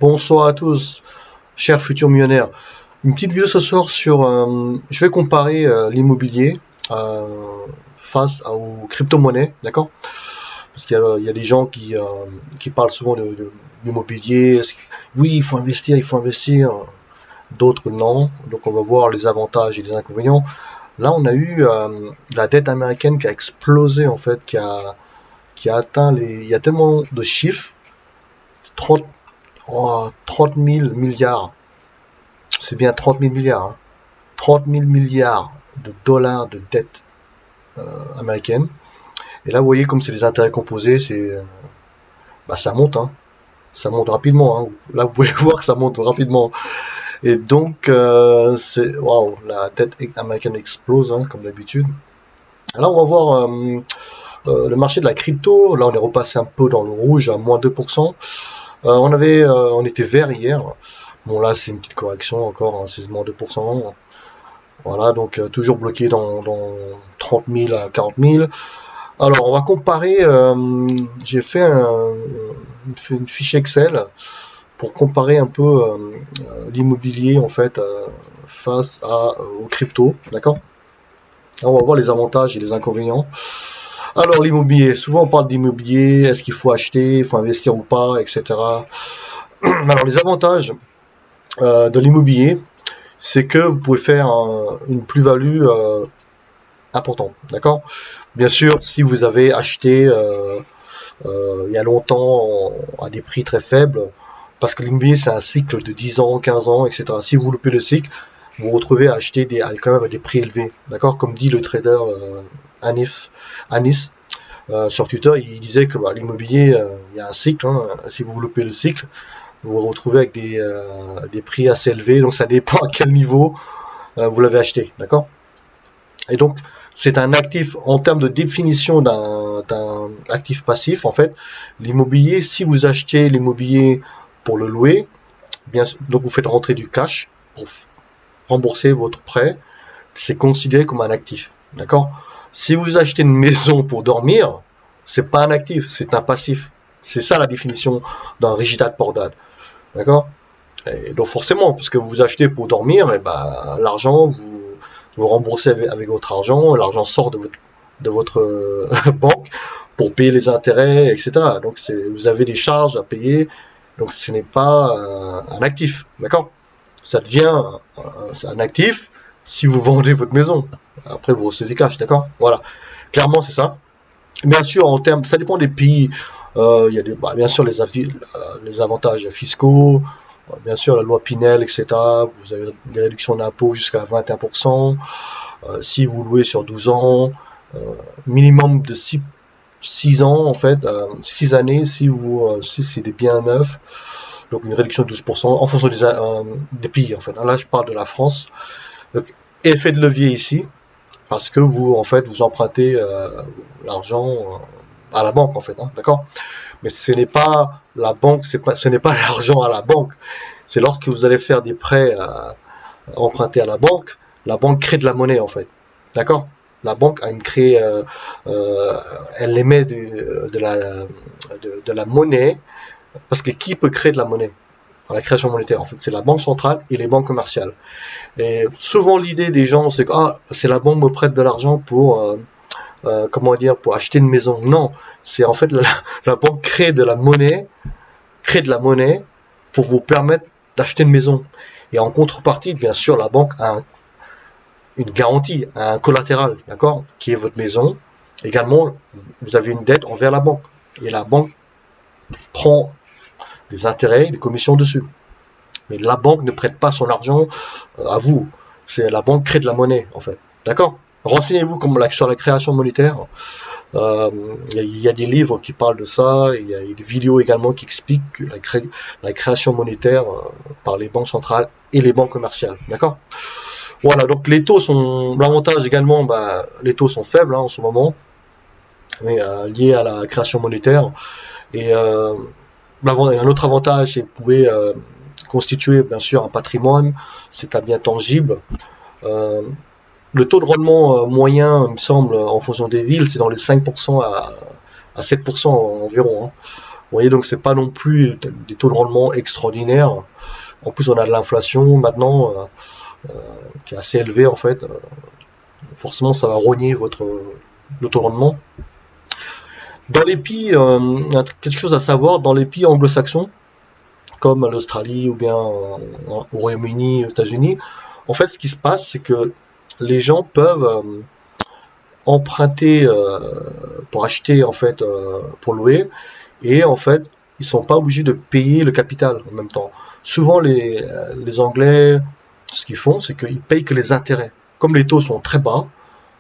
Bonsoir à tous, chers futurs millionnaires. Une petite vidéo ce soir sur... je vais comparer l'immobilier face aux crypto-monnaies, d'accord? Parce qu'il y a des gens qui parlent souvent d'immobilier. Oui, il faut investir, il faut investir. D'autres non. Donc on va voir les avantages et les inconvénients. Là, on a eu la dette américaine qui a explosé, en fait, qui a atteint il y a tellement de chiffres. 30 000 milliards. C'est bien 30 000 milliards. Hein. 30 000 milliards de dollars de dette américaine. Et là, vous voyez, comme c'est des intérêts composés, ça monte. Hein. Ça monte rapidement. Hein. Là, vous pouvez voir que ça monte rapidement. Et donc, waouh, la dette américaine explose, hein, comme d'habitude. Alors, on va voir le marché de la crypto. Là, on est repassé un peu dans le rouge, à moins 2%. On était vert hier. Bon, là, c'est une petite correction encore, hein, c'est moins 2%. Voilà, donc toujours bloqué dans 30 000 à 40 000. Alors, on va comparer. J'ai fait une fiche Excel pour comparer un peu l'immobilier, en fait, face aux cryptos. D'accord? On va voir les avantages et les inconvénients. Alors, l'immobilier. Souvent, on parle d'immobilier. Est-ce qu'il faut acheter, il faut investir ou pas, etc. Alors, les avantages de l'immobilier, c'est que vous pouvez faire une plus-value importante, d'accord? Bien sûr, si vous avez acheté il y a longtemps à des prix très faibles, parce que l'immobilier c'est un cycle de 10 ans, 15 ans, etc. Si vous loupez le cycle, vous vous retrouvez à acheter quand même à des prix élevés, d'accord? Comme dit le trader Anis sur Twitter, il disait que l'immobilier, il y a un cycle, hein, si vous loupez le cycle, vous vous retrouvez avec des prix assez élevés, donc ça dépend à quel niveau vous l'avez acheté, d'accord? Et donc, c'est un actif, en termes de définition d'un actif passif, en fait, l'immobilier, si vous achetez l'immobilier pour le louer, donc vous faites rentrer du cash pour rembourser votre prêt, c'est considéré comme un actif, d'accord? Si vous achetez une maison pour dormir, c'est pas un actif, c'est un passif. C'est ça la définition d'un rigid dad. D'accord? Et donc forcément, puisque vous achetez pour dormir, et l'argent, vous remboursez avec votre argent, l'argent sort de votre banque pour payer les intérêts, etc. Donc vous avez des charges à payer, donc ce n'est pas un actif, d'accord? Ça devient un actif si vous vendez votre maison. Après vous recevez du cash, d'accord? Voilà. Clairement c'est ça. Bien sûr, en termes, ça dépend des pays. Il y a bien sûr les avantages fiscaux, bien sûr la loi Pinel, etc. Vous avez des réductions d'impôts jusqu'à 21%. Si vous louez sur 12 ans, minimum de 6 ans en fait, 6 années si c'est des biens neufs. Donc une réduction de 12% en fonction des pays en fait. Là je parle de la France. Donc, effet de levier ici, parce que vous empruntez l'argent à la banque en fait, hein, d'accord? Mais ce n'est pas la banque, ce n'est pas l'argent à la banque. C'est lorsque vous allez faire des prêts empruntés à la banque crée de la monnaie en fait, d'accord? La banque elle émet de la monnaie, parce que qui peut créer de la monnaie? La création monétaire, en fait, c'est la banque centrale et les banques commerciales. Et souvent l'idée des gens, c'est que c'est la banque me prête de l'argent pour pour acheter une maison. Non, c'est en fait la banque crée de la monnaie pour vous permettre d'acheter une maison. Et en contrepartie, bien sûr, la banque a une garantie, un collatéral, d'accord, qui est votre maison. Également, vous avez une dette envers la banque. Et la banque prend des intérêts, des commissions dessus. Mais la banque ne prête pas son argent à vous. C'est la banque crée de la monnaie, en fait. D'accord? Renseignez-vous sur la création monétaire. Il y a des livres qui parlent de ça. Il y a des vidéos également qui expliquent la création monétaire par les banques centrales et les banques commerciales. D'accord? Voilà, donc les taux sont... L'avantage également, les taux sont faibles en ce moment, mais liés à la création monétaire. Et un autre avantage, c'est que vous pouvez constituer bien sûr un patrimoine, c'est un bien tangible. Le taux de rendement moyen, il me semble, en fonction des villes, c'est dans les 5% à 7% environ. Hein. voyez, donc c'est pas non plus des taux de rendement extraordinaires. En plus, on a de l'inflation maintenant qui est assez élevée en fait. Forcément, ça va rogner le taux de rendement. Dans les pays, il y a quelque chose à savoir, dans les pays anglo-saxons, comme l'Australie ou bien au Royaume-Uni, aux États-Unis, en fait, ce qui se passe, c'est que les gens peuvent emprunter pour acheter, en fait, pour louer, et en fait, ils sont pas obligés de payer le capital en même temps. Souvent, les Anglais, ce qu'ils font, c'est qu'ils payent que les intérêts. Comme les taux sont très bas,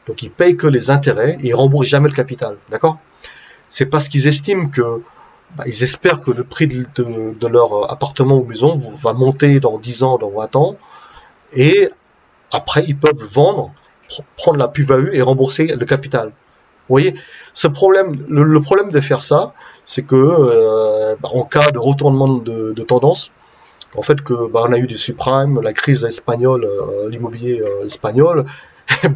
donc ils payent que les intérêts et ils remboursent jamais le capital. D'accord? C'est parce qu'ils estiment que, ils espèrent que le prix de leur appartement ou maison va monter dans 10 ans, dans 20 ans, et après ils peuvent vendre, prendre la plus-value et rembourser le capital. Vous voyez, ce problème, le problème de faire ça, c'est que en cas de retournement de tendance, en fait que on a eu des subprimes, la crise espagnole, l'immobilier espagnol, et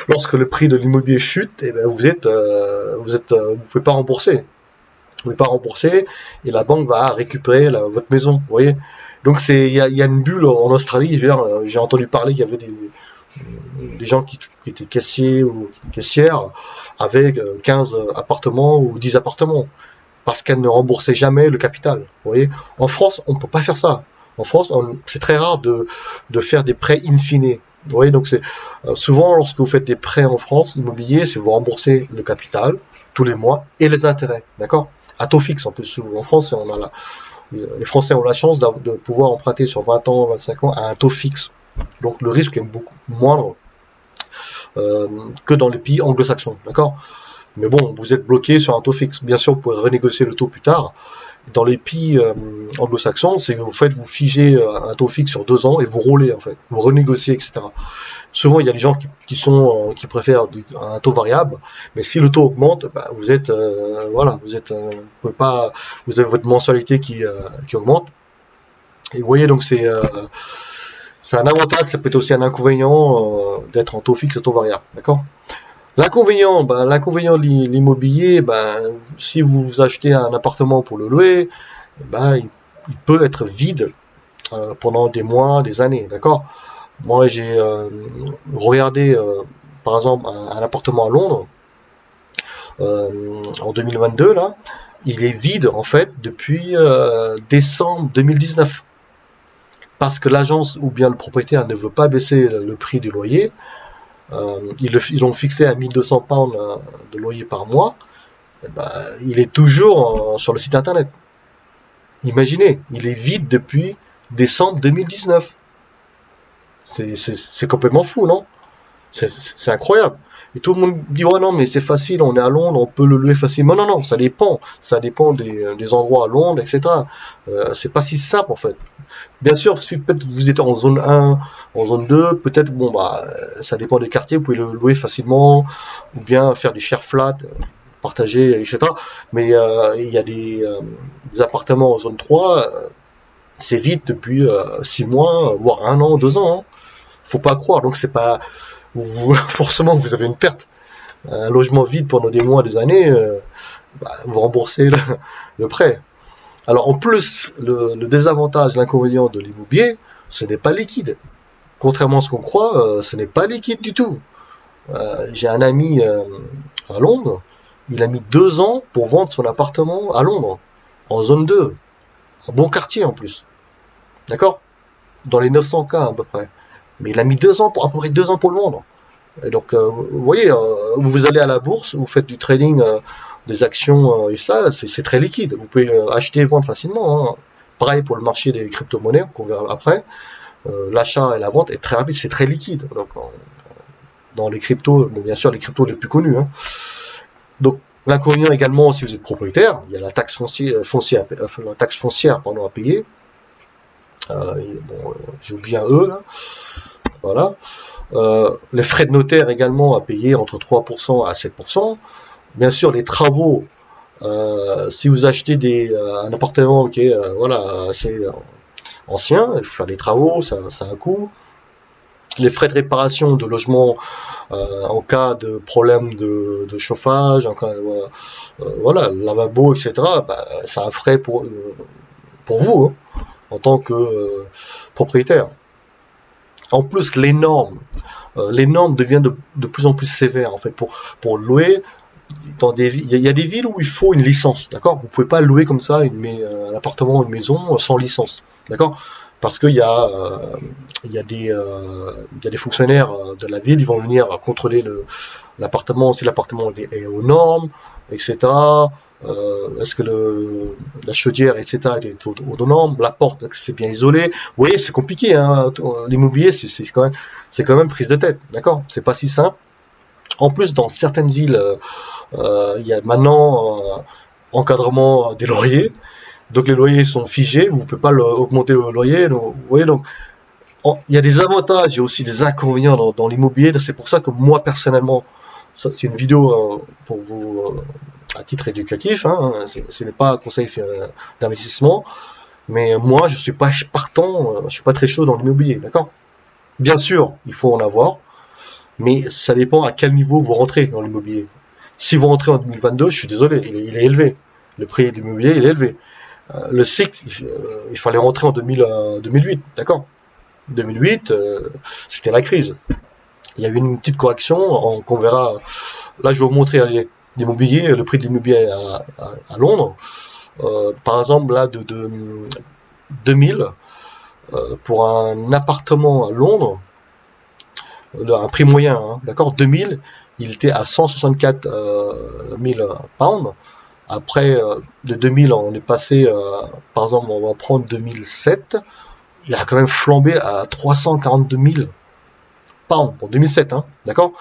lorsque le prix de l'immobilier chute, et vous pouvez pas rembourser. Vous pouvez pas rembourser et la banque va récupérer votre maison. Vous voyez. Donc il y a une bulle en Australie. J'ai entendu parler qu'il y avait des gens qui étaient caissiers ou caissières avec 15 appartements ou 10 appartements parce qu'elles ne remboursaient jamais le capital. Vous voyez. En France, on ne peut pas faire ça. En France, c'est très rare de faire des prêts in fine. Vous voyez, donc souvent lorsque vous faites des prêts en France immobilier, c'est vous remboursez le capital tous les mois et les intérêts, d'accord, à taux fixe en plus. En France, les Français ont la chance de pouvoir emprunter sur 20 ans, 25 ans à un taux fixe. Donc le risque est beaucoup moindre que dans les pays anglo-saxons, d'accord. Mais bon, vous êtes bloqué sur un taux fixe. Bien sûr, vous pouvez renégocier le taux plus tard. Dans les pays anglo-saxons, c'est que vous figez un taux fixe sur 2 ans et vous roulez en fait, vous renégociez, etc. Souvent, il y a des gens qui préfèrent un taux variable, mais si le taux augmente, vous êtes vous pouvez pas, vous avez votre mensualité qui augmente. Et vous voyez, donc c'est un avantage, ça peut être aussi un inconvénient d'être en taux fixe et taux variable, d'accord. L'inconvénient, l'inconvénient de l'immobilier, si vous achetez un appartement pour le louer, il peut être vide pendant des mois, des années, d'accord. Moi, j'ai regardé, par exemple, un appartement à Londres en 2022, là, il est vide en fait depuis décembre 2019, parce que l'agence ou bien le propriétaire ne veut pas baisser le prix du loyer. Ils l'ont fixé à 1200 pounds de loyer par mois. Il est toujours sur le site internet. Imaginez, il est vide depuis décembre 2019. C'est complètement fou, non? C'est incroyable. Et tout le monde dit, ouais, non, mais c'est facile, on est à Londres, on peut le louer facilement. Non, non, ça dépend. Ça dépend des endroits à Londres, etc. C'est pas si simple, en fait. Bien sûr, si peut-être vous êtes en zone 1, en zone 2, peut-être, ça dépend des quartiers, vous pouvez le louer facilement, ou bien faire des share flats, partager, etc. Mais il y a des appartements en zone 3, c'est vide depuis 6 mois, voire 1 an, 2 ans. Hein. Faut pas croire. Donc c'est pas forcément vous avez une perte. Un logement vide pendant des mois, des années, vous remboursez le prêt. Alors en plus, le désavantage, l'inconvénient de l'immobilier, ce n'est pas liquide. Contrairement à ce qu'on croit, ce n'est pas liquide du tout. J'ai un ami à Londres, il a mis 2 ans pour vendre son appartement à Londres, en zone 2, un bon quartier en plus. D'accord. Dans les 900 cas à peu près. Mais il a mis 2 ans à peu près 2 ans pour le vendre. Et donc, vous voyez, vous allez à la bourse, vous faites du trading, des actions et ça, c'est très liquide. Vous pouvez acheter et vendre facilement. Hein. Pareil pour le marché des crypto-monnaies, qu'on verra après. L'achat et la vente est très rapide, c'est très liquide. Donc, dans les cryptos, bien sûr, les cryptos les plus connus. Hein. Donc, l'inconvénient également, si vous êtes propriétaire, il y a la taxe foncière à payer. J'ai oublié un E là. Voilà. Les frais de notaire également à payer entre 3% à 7%. Bien sûr, les travaux. Si vous achetez un appartement qui est assez ancien, il faut faire des travaux, ça a un coût. les frais de réparation de logement en cas de problème de chauffage, en cas de, voilà, lavabo, etc. Bah, c'est un frais pour vous, hein, en tant que propriétaire. En plus, les normes deviennent de plus en plus sévères en fait pour louer. Il y a des villes où il faut une licence, d'accord. Vous pouvez pas louer comme ça un appartement, une maison sans licence, d'accord. Parce qu'il y a des fonctionnaires de la ville, ils vont venir contrôler l'appartement, si l'appartement est aux normes, etc. Est-ce que la chaudière, etc. est aux normes, la porte, c'est bien isolé. Vous voyez, c'est compliqué, hein. L'immobilier, c'est quand même prise de tête, d'accord. C'est pas si simple. En plus, dans certaines villes, il y a maintenant encadrement des loyers. Donc les loyers sont figés, vous ne pouvez pas augmenter le loyer. Donc, vous voyez, donc il y a des avantages et aussi des inconvénients dans l'immobilier. C'est pour ça que moi personnellement, ça c'est une vidéo pour vous à titre éducatif, hein, ce n'est pas un conseil d'investissement, mais moi je suis pas partant, je suis pas très chaud dans l'immobilier, d'accord. Bien sûr, il faut en avoir, mais ça dépend à quel niveau vous rentrez dans l'immobilier. Si vous rentrez en 2022, je suis désolé, il est élevé. Le prix de l'immobilier, il est élevé. Le cycle, il fallait rentrer en 2008, d'accord. 2008, c'était la crise. Il y a eu une petite correction, qu'on verra. Là, je vais vous montrer l'immobilier, le prix de l'immobilier à Londres. Par exemple, là, de 2000, pour un appartement à Londres, un prix moyen, hein, d'accord, 2000, il était à 164 000 pounds. Après, de 2000, on est passé, par exemple, on va prendre 2007, il a quand même flambé à 342 000 pounds pour 2007, hein, d'accord.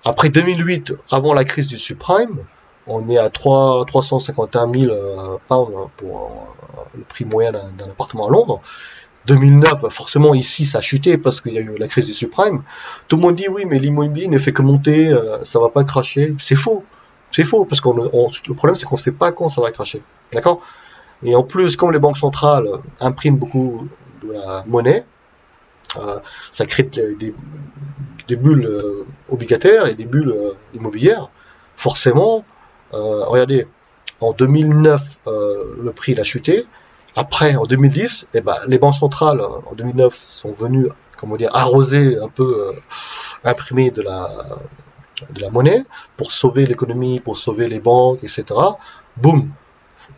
Après 2008, avant la crise du subprime, on est à 351 000 pounds pour le prix moyen d'un appartement à Londres. 2009, forcément ici ça a chuté parce qu'il y a eu la crise du subprime. Tout le monde dit oui, mais l'immobilier ne fait que monter, ça va pas cracher. C'est faux. C'est faux parce le problème c'est qu'on ne sait pas quand ça va cracher. D'accord. Et en plus, comme les banques centrales impriment beaucoup de la monnaie, ça crée des bulles obligataires et des bulles immobilières. Forcément, regardez, en 2009, le prix il a chuté. Après, en 2010, eh ben, les banques centrales, en 2009, sont venues, comment dire, arroser un peu, imprimer de la monnaie pour sauver l'économie, pour sauver les banques, etc. Boum.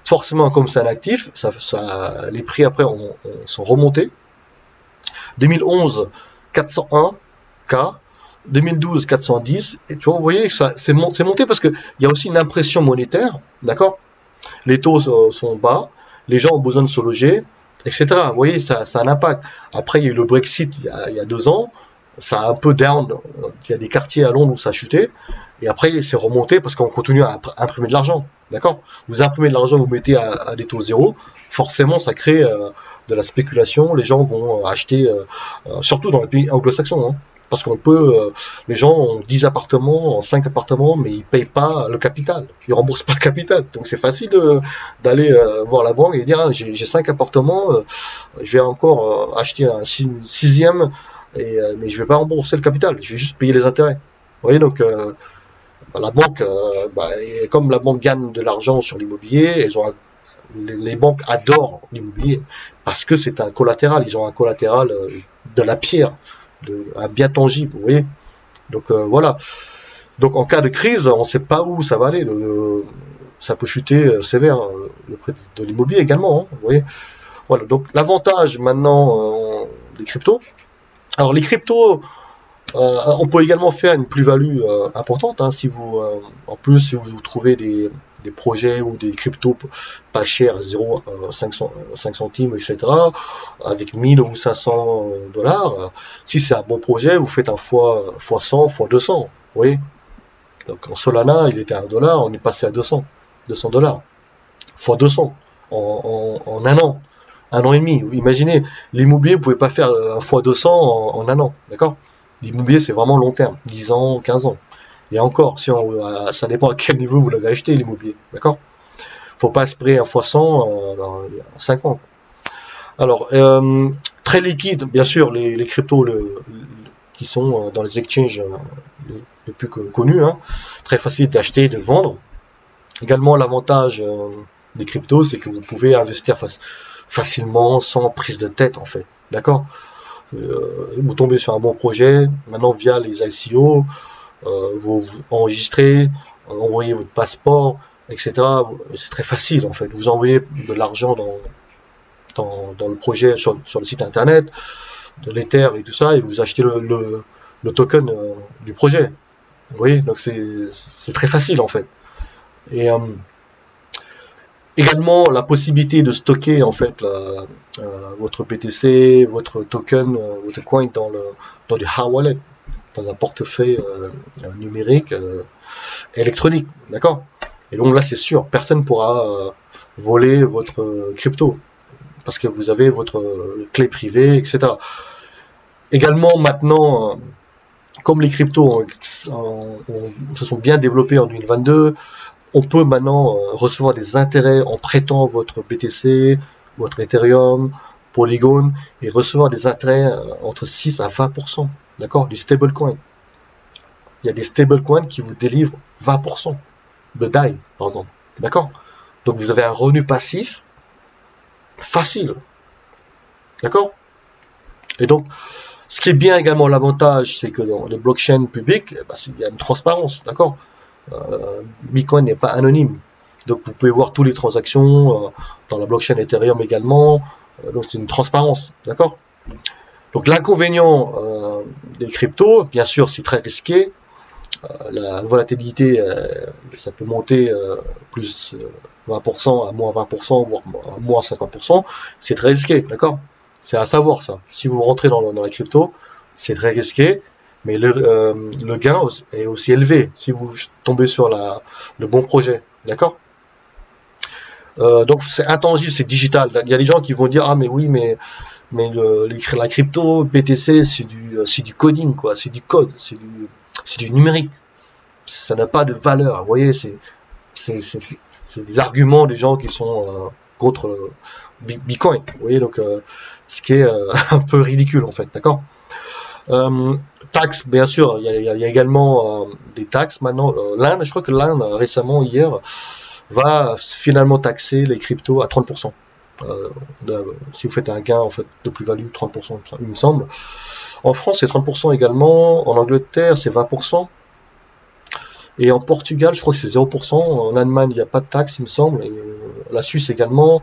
Forcément, comme c'est un actif, les prix après sont remontés. 2011, 401 K. 2012, 410. Et tu vois, vous voyez que c'est monté parce qu'il y a aussi une impression monétaire, d'accord. Les taux sont bas, les gens ont besoin de se loger, etc. Vous voyez, ça a un impact. Après, il y a eu le Brexit il y a 2 ans, ça a un peu down. Il y a des quartiers à Londres où ça a chuté, et après, c'est remonté parce qu'on continue à imprimer de l'argent, d'accord. Vous imprimez de l'argent, vous mettez à des taux zéro, forcément, ça crée de la spéculation. Les gens vont acheter, surtout dans les pays anglo-saxons, hein. Parce les gens ont 10 appartements, 5 appartements, mais ils payent pas le capital. Ils remboursent pas le capital. Donc c'est facile d'aller voir la banque et dire ah, j'ai 5 appartements, je vais encore acheter un sixième, mais je vais pas rembourser le capital. Je vais juste payer les intérêts. Vous voyez, donc la banque, comme la banque gagne de l'argent sur l'immobilier, les banques adorent l'immobilier parce que c'est un collatéral. Ils ont un collatéral de la pierre. Un bien tangible, vous voyez. Donc voilà. Donc en cas de crise, on ne sait pas où ça va aller. Ça peut chuter sévère le prix de l'immobilier également, hein, vous voyez. Voilà. Donc l'avantage maintenant des cryptos. Alors les cryptos, on peut également faire une plus-value importante, hein, en plus si vous trouvez des projets ou des cryptos pas chers, 5 centimes, etc., avec 1000 ou 500 dollars. Si c'est un bon projet, vous faites un fois 100, fois 200. Vous voyez. Donc en Solana, il était à 1 dollar, on est passé à 200 dollars, fois 200 en un an et demi. Imaginez, l'immobilier, vous pouvez pas faire un fois 200 en un an, d'accord. L'immobilier, c'est vraiment long terme, 10 ans, 15 ans. Et encore, ça dépend à quel niveau vous l'avez acheté, l'immobilier, d'accord. Faut pas espérer un fois 100 en 5 ans. Alors, très liquide, bien sûr, les cryptos, qui sont dans les exchanges les plus connus, hein. Très facile d'acheter et de vendre. Également, l'avantage des cryptos, c'est que vous pouvez investir facilement, sans prise de tête, en fait. D'accord? Vous tombez sur un bon projet, maintenant via les ICO, vous enregistrez, envoyez votre passeport, etc. C'est très facile, en fait. Vous envoyez de l'argent dans le projet sur le site internet, de l'Ether et tout ça, et vous achetez le token du projet. Vous voyez, donc c'est très facile, en fait. Et également la possibilité de stocker, en fait, votre BTC, votre token, votre coin dans du hard wallet, dans un portefeuille numérique électronique, d'accord? Et donc là, c'est sûr, personne ne pourra voler votre crypto parce que vous avez votre clé privée, etc. Également, maintenant, comme les cryptos se sont bien développés en 2022, on peut maintenant recevoir des intérêts en prêtant votre BTC, votre Ethereum, Polygon, et recevoir des intérêts entre 6 à 20%, d'accord, du stablecoin. Il y a des stablecoins qui vous délivrent 20% de DAI, par exemple, d'accord. Donc vous avez un revenu passif facile, d'accord. Et donc, ce qui est bien également, l'avantage, c'est que dans les blockchains publiques, il y a une transparence, d'accord. Bitcoin n'est pas anonyme. Donc vous pouvez voir toutes les transactions dans la blockchain Ethereum également. Donc c'est une transparence, d'accord. Donc l'inconvénient des cryptos, bien sûr, c'est très risqué. La volatilité, ça peut monter plus 20% à moins 20%, voire à moins 50%. C'est très risqué, d'accord. C'est à savoir ça. Si vous rentrez dans la crypto, c'est très risqué. Mais le gain est aussi élevé si vous tombez sur le bon projet, d'accord. Donc c'est intangible, c'est digital. Il y a des gens qui vont dire ah mais oui mais la crypto, BTC c'est du coding quoi, c'est du code, c'est du numérique. Ça n'a pas de valeur. Vous voyez, c'est des arguments des gens qui sont contre Bitcoin. Vous voyez donc ce qui est un peu ridicule en fait, d'accord. Taxes, bien sûr, il y a également des taxes maintenant. L'Inde, je crois que l'Inde récemment hier va finalement taxer les cryptos à 30%. Si vous faites un gain en fait de plus-value, 30%, il me semble. En France, c'est 30% également. En Angleterre, c'est 20%. Et en Portugal, je crois que c'est 0%. En Allemagne, il n'y a pas de taxe, il me semble. Et la Suisse également.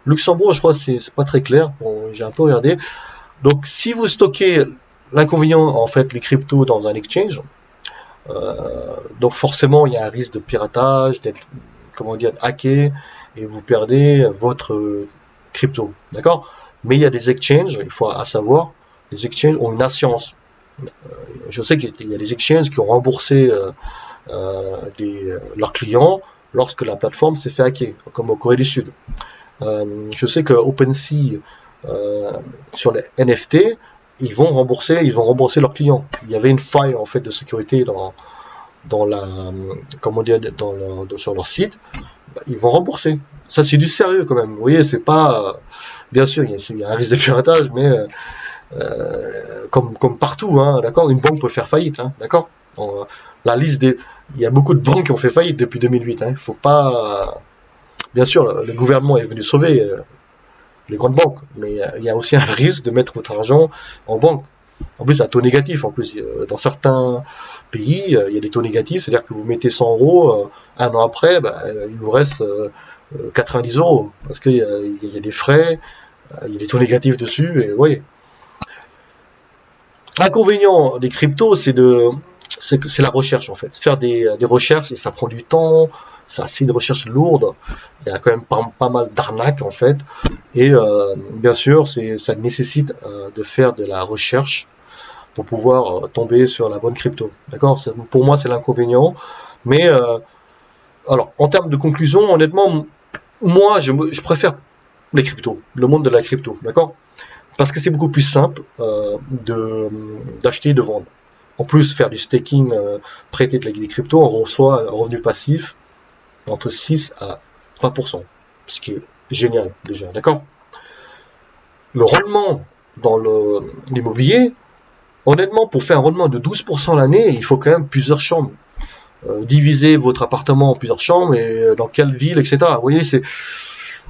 Luxembourg, je crois que c'est pas très clair. Bon, j'ai un peu regardé. Donc, si vous stockez l'inconvénient, en fait, les cryptos dans un exchange, donc forcément, il y a un risque de piratage, d'être, comment dire, hacké, et vous perdez votre crypto, d'accord. Mais il y a des exchanges, il faut à savoir, les exchanges ont une assurance. Je sais qu'il y a des exchanges qui ont remboursé leurs clients lorsque la plateforme s'est fait hacker, comme au Corée du Sud. Je sais que OpenSea, sur les NFT, ils vont rembourser leurs clients. Il y avait une faille en fait de sécurité dans la, comment dire, sur leur site. Ils vont rembourser. Ça c'est du sérieux quand même. Vous voyez, c'est pas, bien sûr, il y a un risque de piratage, mais comme partout, hein, d'accord. Une banque peut faire faillite, hein, d'accord. La liste il y a beaucoup de banques qui ont fait faillite depuis 2008. Hein. Il faut pas, bien sûr, le gouvernement est venu sauver les grandes banques, mais il y a aussi un risque de mettre votre argent en banque. En plus, un taux négatif. En plus, dans certains pays, il y a des taux négatifs, c'est-à-dire que vous mettez 100 euros, un an après, il vous reste 90 euros, parce qu'il y a des frais, il y a des taux négatifs dessus, et oui. L'inconvénient des cryptos, c'est la recherche en fait. Faire des recherches, et ça prend du temps, c'est une recherche lourde. Il y a quand même pas mal d'arnaques en fait. Et bien sûr, ça nécessite de faire de la recherche pour pouvoir tomber sur la bonne crypto. D'accord. Pour moi, c'est l'inconvénient. Mais alors, en termes de conclusion, honnêtement, moi, je préfère les cryptos, le monde de la crypto. D'accord. Parce que c'est beaucoup plus simple d'acheter et de vendre. En plus, faire du staking, prêter des cryptos, on reçoit un revenu passif entre 6 à 20%, ce qui est génial déjà, d'accord. Le rendement dans l'immobilier, Honnêtement, pour faire un rendement de 12% l'année, il faut quand même plusieurs chambres. Diviser votre appartement en plusieurs chambres et dans quelle ville, etc. Vous voyez,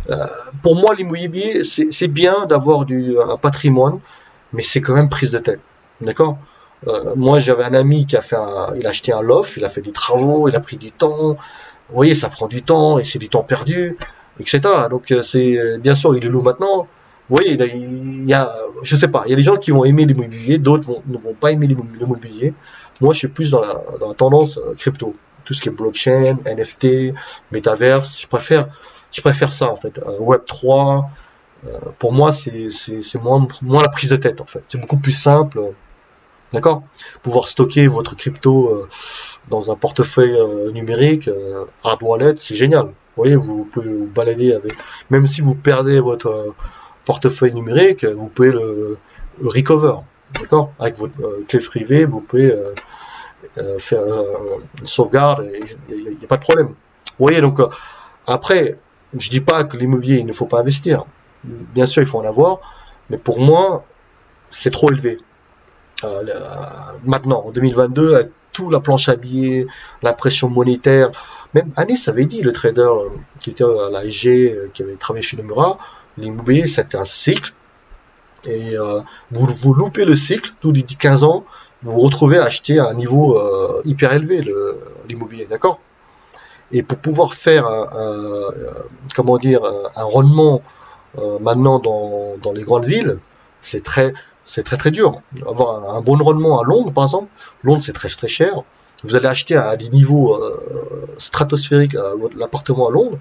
euh, pour moi, l'immobilier, c'est bien d'avoir un patrimoine, mais c'est quand même prise de tête. D'accord. Moi, j'avais un ami qui il a acheté un loft, il a fait des travaux, il a pris du temps. Vous voyez, ça prend du temps et c'est du temps perdu, etc. Donc, bien sûr, il le loue maintenant. Vous voyez, je sais pas, il y a des gens qui vont aimer l'immobilier, d'autres ne vont pas aimer l'immobilier. Moi, je suis plus dans la tendance crypto, tout ce qui est blockchain, NFT, métaverse. Je préfère ça en fait. Web 3, pour moi, c'est moins la prise de tête en fait. C'est beaucoup plus simple. D'accord. Pouvoir stocker votre crypto dans un portefeuille numérique, hard wallet, c'est génial. Vous voyez, vous pouvez vous balader avec, même si vous perdez votre portefeuille numérique, vous pouvez le recover. D'accord. Avec votre clé privée, vous pouvez faire une sauvegarde, il n'y a pas de problème. Vous voyez, donc après, je dis pas que l'immobilier, il ne faut pas investir. Bien sûr, il faut en avoir, mais pour moi, c'est trop élevé. Maintenant, en 2022, avec tout la planche à billets, la pression monétaire, même Anis avait dit, le trader qui était à la SG, qui avait travaillé chez Nomura, l'immobilier, c'était un cycle, et vous loupez le cycle, tous les 15 ans, vous vous retrouvez à acheter à un niveau hyper élevé, l'immobilier, d'accord. Et pour pouvoir faire comment dire, un rendement maintenant dans les grandes villes, c'est très, c'est très très dur. Avoir un bon rendement à Londres, par exemple, Londres c'est très très cher. Vous allez acheter à des niveaux stratosphériques l'appartement à Londres,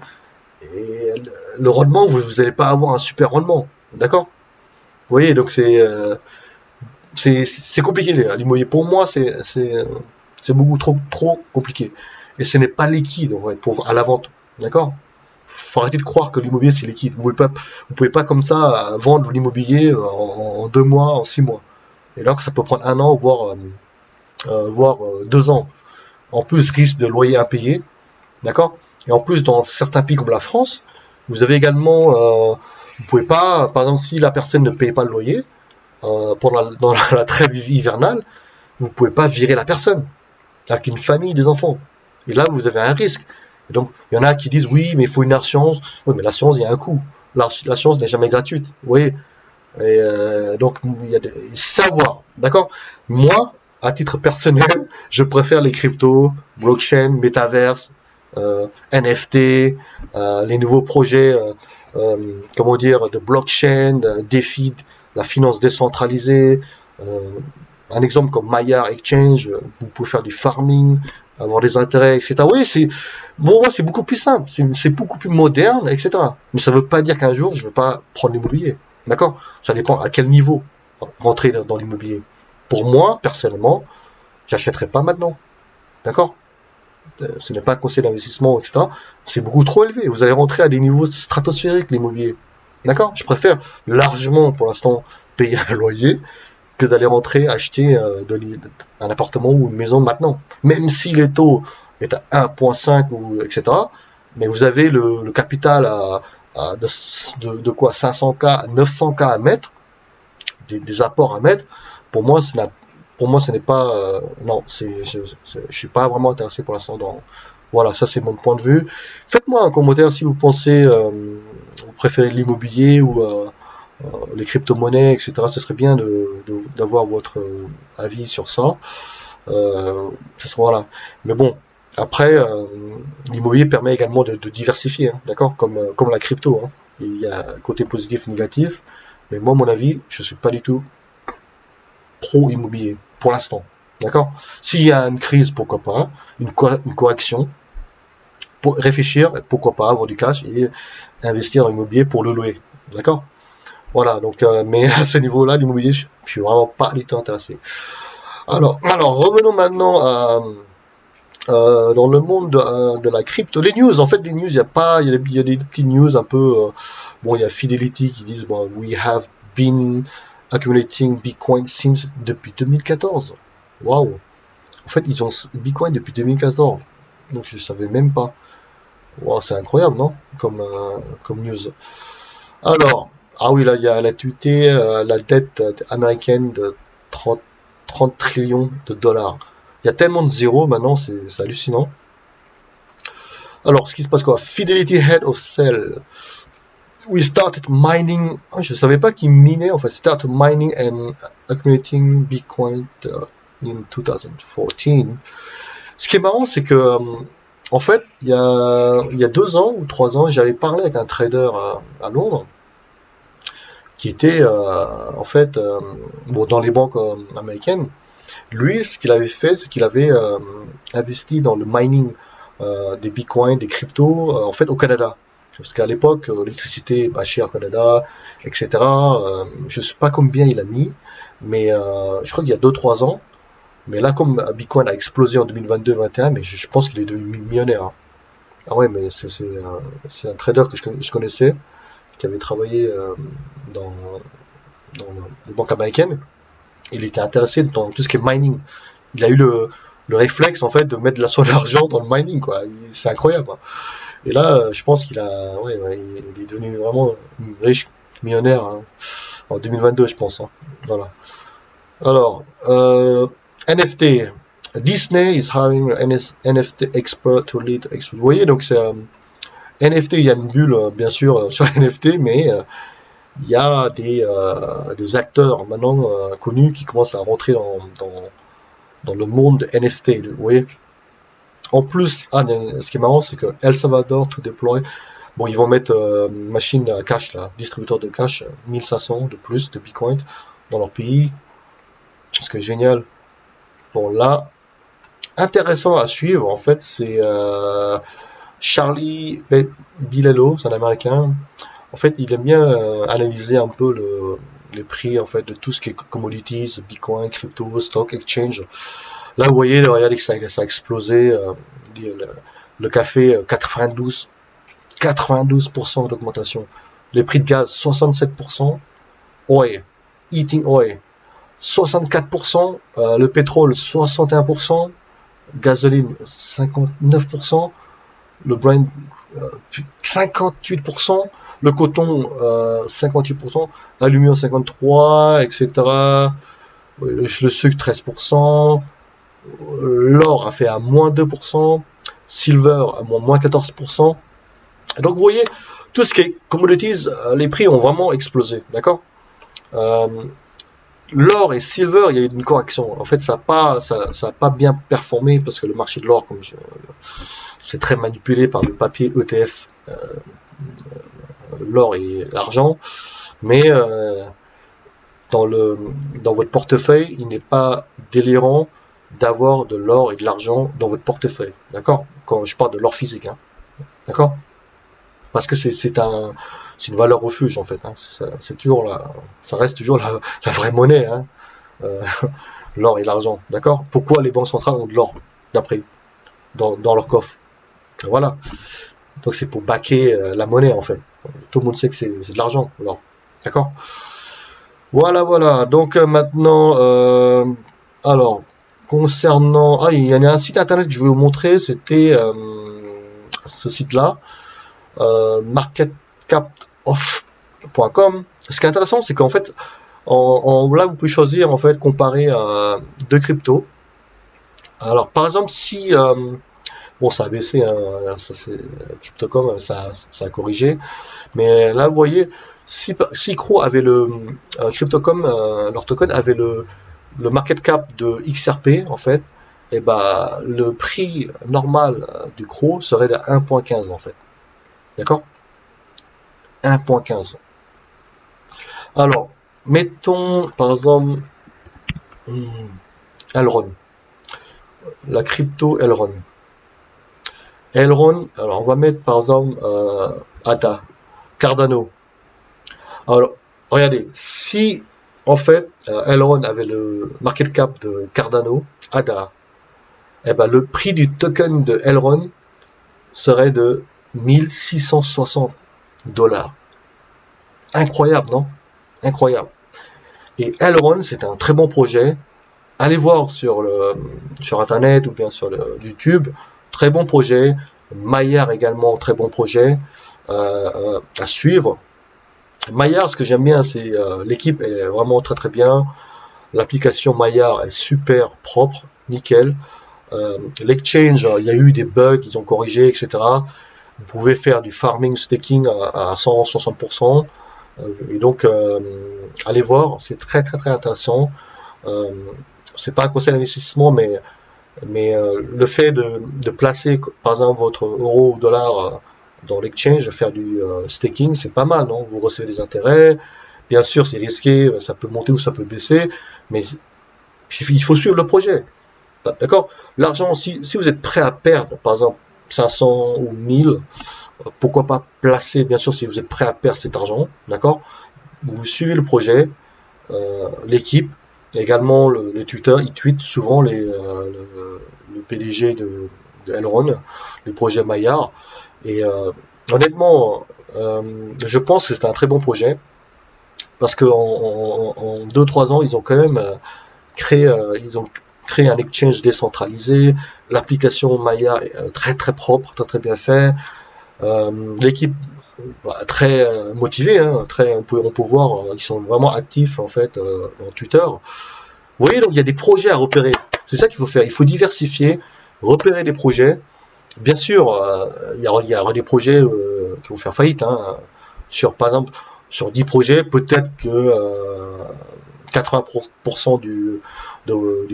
et le rendement, vous n'allez pas avoir un super rendement. D'accord. Vous voyez, donc c'est compliqué l'immobilier. Pour moi, c'est beaucoup trop compliqué. Et ce n'est pas liquide en fait, à la vente. D'accord. Faut arrêter de croire que l'immobilier c'est liquide. Vous pouvez pas comme ça vendre l'immobilier en 2 mois, en 6 mois. Et là, ça peut prendre un an, voire 2 ans. En plus, risque de loyer impayé, d'accord. Et en plus, dans certains pays comme la France, vous avez également, vous pouvez pas, par exemple, si la personne ne paye pas le loyer dans la trêve hivernale, vous pouvez pas virer la personne avec une famille, des enfants. Et là, vous avez un risque. Et donc, il y en a qui disent oui, mais il faut une assurance. Oui, mais l'assurance, il y a un coût. L'assurance n'est jamais gratuite. Vous voyez. Et donc, il y a savoir. D'accord. Moi, à titre personnel, je préfère les cryptos, blockchain, métaverse, NFT, les nouveaux projets, comment dire, de blockchain, défi, la finance décentralisée. Euh, un exemple comme Maillard Exchange, vous pouvez faire du farming, avoir des intérêts, etc. Oui, bon, c'est beaucoup plus simple, c'est beaucoup plus moderne, etc. Mais ça ne veut pas dire qu'un jour je ne vais pas prendre l'immobilier, d'accord. Ça dépend à quel niveau rentrer dans l'immobilier. Pour moi, personnellement, j'achèterai pas maintenant, d'accord. Ce n'est pas un conseil d'investissement, etc. C'est beaucoup trop élevé. Vous allez rentrer à des niveaux stratosphériques l'immobilier, d'accord. Je préfère largement, pour l'instant, payer un loyer que d'aller rentrer acheter un appartement ou une maison maintenant. Même si les taux est à 1,5 ou etc. Mais vous avez le capital de quoi 500K, 900K à mettre, des apports à mettre. Pour moi, ce n'est pas non, je suis pas vraiment intéressé pour l'instant dans. Voilà, ça c'est mon point de vue. Faites-moi un commentaire si vous pensez, vous préférez l'immobilier ou les crypto-monnaies, etc. Ce serait bien d'avoir votre avis sur ça. Voilà. Mais bon, après, l'immobilier permet également de diversifier, hein, d'accord, comme la crypto. Hein. Il y a un côté positif et négatif. Mais moi, mon avis, je suis pas du tout pro-immobilier pour l'instant. D'accord. S'il y a une crise, pourquoi pas, une correction, pour réfléchir, pourquoi pas avoir du cash et investir dans l'immobilier pour le louer. D'accord. Voilà, donc, mais à ce niveau-là, l'immobilier, je suis vraiment pas du tout intéressé. Alors, revenons maintenant dans le monde de la crypto. Les news, en fait, les news, il y a des petites news un peu, bon, il y a Fidelity qui disent, bon, we have been accumulating Bitcoin depuis 2014. Waouh! En fait, ils ont Bitcoin depuis 2014. Donc, je savais même pas. Waouh, c'est incroyable, non? Comme news. Alors, ah oui, là, il y a la tweeté la dette américaine de 30 trillions de dollars. Il y a tellement de zéros maintenant, c'est hallucinant. Alors, ce qui se passe quoi? Fidelity Head of Cell. We started mining. Oh, je savais pas qu'ils minaient en fait. Started mining and accumulating Bitcoin in 2014. Ce qui est marrant, c'est que en fait, il y a 2 ans ou 3 ans, j'avais parlé avec un trader à Londres qui était en fait bon, dans les banques américaines. Lui, ce qu'il avait fait, c'est qu'il avait investi dans le mining des bitcoins, des cryptos, en fait au Canada. Parce qu'à l'époque, l'électricité est pas chère au Canada, etc. Je sais pas combien il a mis, mais je crois qu'il y a 2-3 ans. Mais là, comme Bitcoin a explosé en 2022-2021, mais je pense qu'il est devenu millionnaire. Hein. Ah ouais, mais c'est un trader que je connaissais, qui avait travaillé dans, dans les banques américaines. Il était intéressé dans tout ce qui est mining. Il a eu le réflexe en fait de mettre son argent dans le mining, quoi. C'est incroyable. Hein. Et là, je pense ouais, il est devenu vraiment riche, millionnaire hein, en 2022, je pense. Hein. Voilà. Alors, NFT. Disney is hiring an NFT expert to lead. Vous voyez, donc c'est NFT. Il y a une bulle, bien sûr, sur NFT, mais il y a des acteurs maintenant connus qui commencent à rentrer dans le monde de NFT. Vous voyez. En plus, ce qui est marrant, c'est que El Salvador to deploy. Bon, ils vont mettre machine à cash, là, distributeur de cash, 1500 de plus de Bitcoin dans leur pays. Ce qui est génial. Bon, là, intéressant à suivre, en fait, c'est Charlie Bilello, c'est un Américain. En fait, il aime bien analyser un peu les prix en fait de tout ce qui est commodities, Bitcoin, crypto, stock, exchange. Là, vous voyez, regardez que ça a explosé. Le café, 92% d'augmentation. Les prix de gaz, 67%. Oil, heating oil, 64%. Le pétrole, 61%. Gasoline, 59%. Le Brent, 58%. Le coton, 58%. Aluminium, 53%, etc. Le sucre, 13%. L'or a fait à moins 2%. Silver à moins 14%. Donc vous voyez, tout ce qui est commodities, les prix ont vraiment explosé, d'accord. L'or et silver, il y a eu une correction. En fait, ça a pas bien performé parce que le marché de l'or, c'est très manipulé par le papier ETF, l'or et l'argent. Mais dans votre portefeuille, il n'est pas délirant d'avoir de l'or et de l'argent dans votre portefeuille, d'accord. Quand je parle de l'or physique, hein, d'accord. Parce que c'est une valeur refuge en fait. Hein. Ça reste toujours la vraie monnaie, hein. Euh, l'or et l'argent, d'accord. Pourquoi les banques centrales ont de l'or, d'après, dans leur coffre. Voilà. Donc c'est pour baquer la monnaie en fait. Tout le monde sait que c'est de l'argent, l'or, d'accord. Voilà. Donc maintenant, alors concernant, il y en a un site internet que je voulais vous montrer. C'était ce site-là. Marketcapoff.com. Ce qui est intéressant, c'est qu'en fait, là, vous pouvez choisir, en fait, comparer deux cryptos. Alors, par exemple, si, bon, ça a baissé, hein, ça c'est Crypto.com, ça a corrigé, mais là, vous voyez, si Cro avait Crypto.com, leur token avait le market cap de XRP, en fait, et bah, le prix normal du Cro serait de 1.15, en fait. D'accord. 1.15. Alors, mettons par exemple Elrond, la crypto Elrond. Elrond, alors on va mettre par exemple ADA, Cardano. Alors, regardez, si en fait Elrond avait le market cap de Cardano, ADA, eh ben, le prix du token de Elrond serait de 1660 $. Incroyable, non? Incroyable. Et Elrond, c'est un très bon projet. Allez voir sur internet ou bien sur YouTube. Très bon projet. Maillard également, très bon projet à suivre. Maillard, ce que j'aime bien, c'est l'équipe est vraiment très très bien. L'application Maillard est super propre, nickel. L'exchange, il y a eu des bugs, ils ont corrigé, etc. Vous pouvez faire du farming staking à 160%. Et donc, allez voir, c'est très très très intéressant. Euh, c'est pas un conseil d'investissement, mais le fait de placer, par exemple, votre euro ou dollar dans l'exchange, faire du staking, c'est pas mal, non? Vous recevez des intérêts. Bien sûr, c'est risqué, ça peut monter ou ça peut baisser, mais il faut suivre le projet. D'accord? L'argent, si vous êtes prêt à perdre, par exemple, 500 ou 1000, pourquoi pas placer, bien sûr, si vous êtes prêt à perdre cet argent, d'accord? Vous suivez le projet, l'équipe, également le Twitter, il tweet souvent le PDG de Elrond, le projet Maillard. Et honnêtement, je pense que c'est un très bon projet parce qu'en 2-3 ans, ils ont quand même ils ont créé un exchange décentralisé. L'application Maya est très très propre, très très bien fait. L'équipe très motivée, hein, on peut voir qu'ils sont vraiment actifs en fait dans Twitter. Vous voyez, donc il y a des projets à repérer. C'est ça qu'il faut faire. Il faut diversifier, repérer des projets. Bien sûr, il y aura des projets qui vont faire faillite. Hein. Par exemple, sur 10 projets, peut-être que 80% du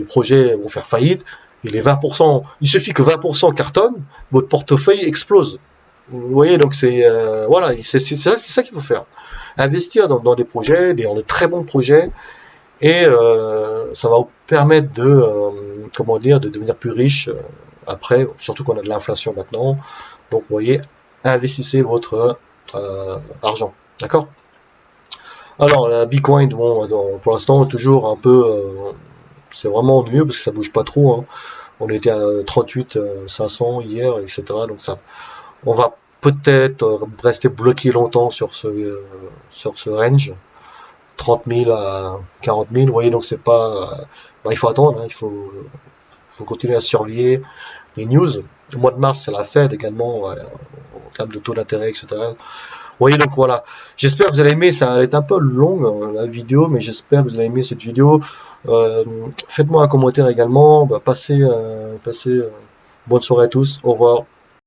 projet vont faire faillite. Et les 20%, il suffit que 20% cartonnent, votre portefeuille explose. Vous voyez, donc voilà, c'est ça qu'il faut faire. Investir dans des projets, dans de très bons projets, et ça va vous permettre comment dire, de devenir plus riche après, surtout qu'on a de l'inflation maintenant. Donc, vous voyez, investissez votre argent, d'accord? Alors, la Bitcoin, bon, pour l'instant, toujours un peu, c'est vraiment mieux parce que ça bouge pas trop. Hein. On était à 38 500 hier, etc. Donc on va peut-être rester bloqué longtemps sur ce range, 30 000 à 40 000. Vous voyez, donc c'est pas, il faut attendre. Hein, il faut continuer à surveiller les news. Le mois de mars, c'est la Fed également, en termes de taux d'intérêt, etc. Vous voyez, donc voilà. J'espère que vous allez aimer. Ça va être un peu long la vidéo, mais j'espère que vous allez aimer cette vidéo. Faites-moi un commentaire également. Passez bonne soirée à tous. Au revoir.